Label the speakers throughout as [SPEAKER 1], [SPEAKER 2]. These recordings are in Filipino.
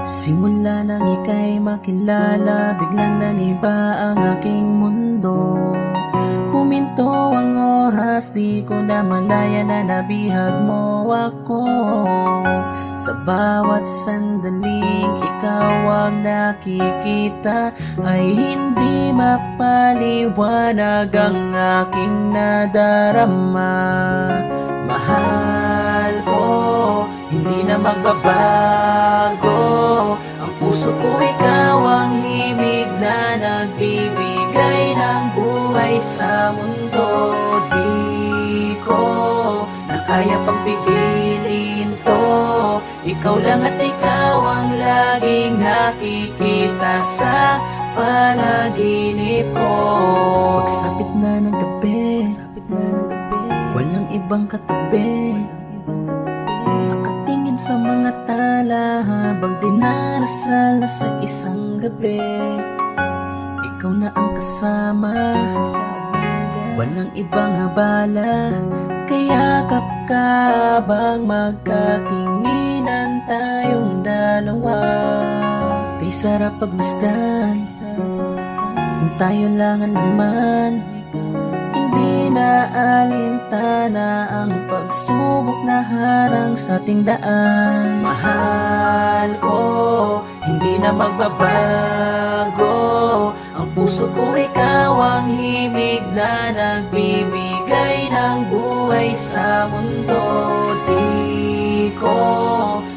[SPEAKER 1] Simula nang ika'y makilala, biglang naniba ang aking mundo. Huminto ang oras, di ko na malaya na nabihag mo ako. Sa bawat sandaling ikaw ang nakikita, ay hindi mapaliwanag ang aking nadarama. Mahal ko, hindi na magbabago. Ang puso ko ikaw ang himig na nagbibigay ng buhay sa mundo. Di ko na kaya pang pigilin to. Ikaw lang at ikaw ang laging nakikita sa panaginip ko. Pagsapit na ng gabi, walang ibang katabi. Nakatingin sa mga tala habang dinarasal na sa isang gabi. Ikaw na ang kasama, walang ibang abala. Kayakap ka habang magkatinginan tayong dalawa. Kay sarap pagmasdan kung tayo lang ang laman. Hindi na alintana ang pagsubok na harang sa ating daan. Mahal ko, hindi na magbabago. Ang puso ko ikaw ang himig na nagbibigay ng buhay sa mundo. Di ko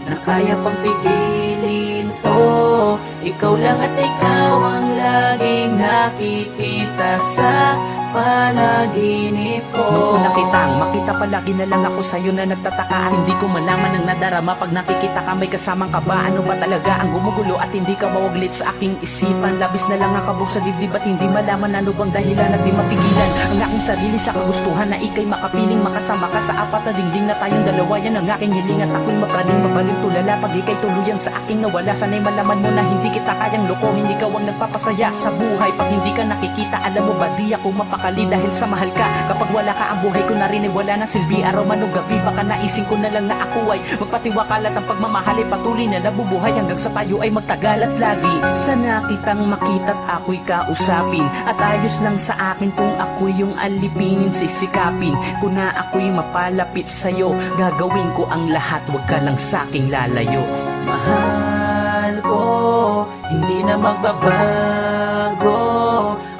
[SPEAKER 1] na kaya pang pigilin to. Ikaw lang at ikaw ang laging nakikita sa panaginip ko.
[SPEAKER 2] Nung una kitang makita, palagi na lang ako sa'yo na nagtataka. At hindi ko malaman ang nadarama pag nakikita ka, may kasamang ka ba? Ano ba talaga ang gumugulo at hindi ka mawaglit sa aking isipan? Labis na lang ang kabog sa dibdib at hindi malaman ano bang dahilan at di mapigilan ang aking sarili sa kagustuhan na ika'y makapiling makasama ka sa apat na dingding na tayong dalawa. Yan ang aking hiling at ako'y mapraning mabalil tulala pag ika'y tuluyan sa aking nawala. Sana'y malaman mo na hindi kita kayang loko, hindi ka ang nagpapasaya sa buhay. Pag hindi ka nakikita, alam mo ba di ako mapakali dahil sa mahal ka. Kapag wala ka, ang buhay ko na rin ay wala na silbi. Araw man o gabi, baka naising ko na lang na ako ay magpatiwakal at ang pagmamahal ay patuloy na nabubuhay hanggang sa tayo ay magtagal at lagi. Sana kitang makita't ako'y kausapin at ayos lang sa akin kung ako'y yung alipinin, sisikapin ko na ako'y mapalapit sa'yo. Gagawin ko ang lahat, wag ka lang sa'king lalayo.
[SPEAKER 1] Mahal ko, hindi na magbabago.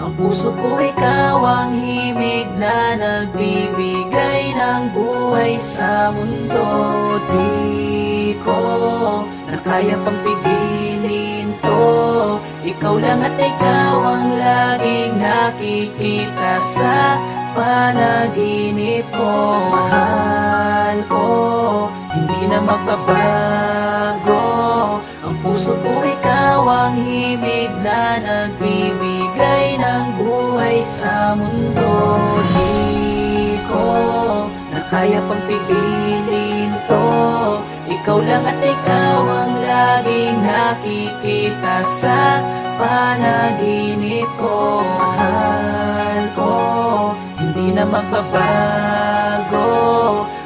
[SPEAKER 1] Ang puso ko ikaw ang himig na nagbibigay ng buhay sa mundo. Di ko na kaya pang pigilin to. Ikaw lang at ikaw ang laging nakikita sa panaginip ko. Mahal ko, hindi na magbabago. Ang puso ko ikaw ang himig na nagbibigay ng buhay sa mundo. Di ko na kaya pang pigilin to. Ikaw lang at ikaw ang laging nakikita sa panaginip ko. Mahal ko, hindi na magbabago.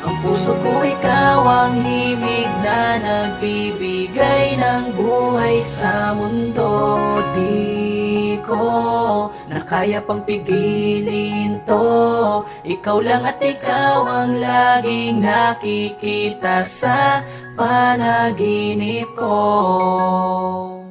[SPEAKER 1] Ang puso ko ikaw ang himig na nagbibigay ng buhay sa mundo. Di ko na kaya pang pigilin to. Ikaw lang at ikaw ang laging nakikita sa panaginip ko.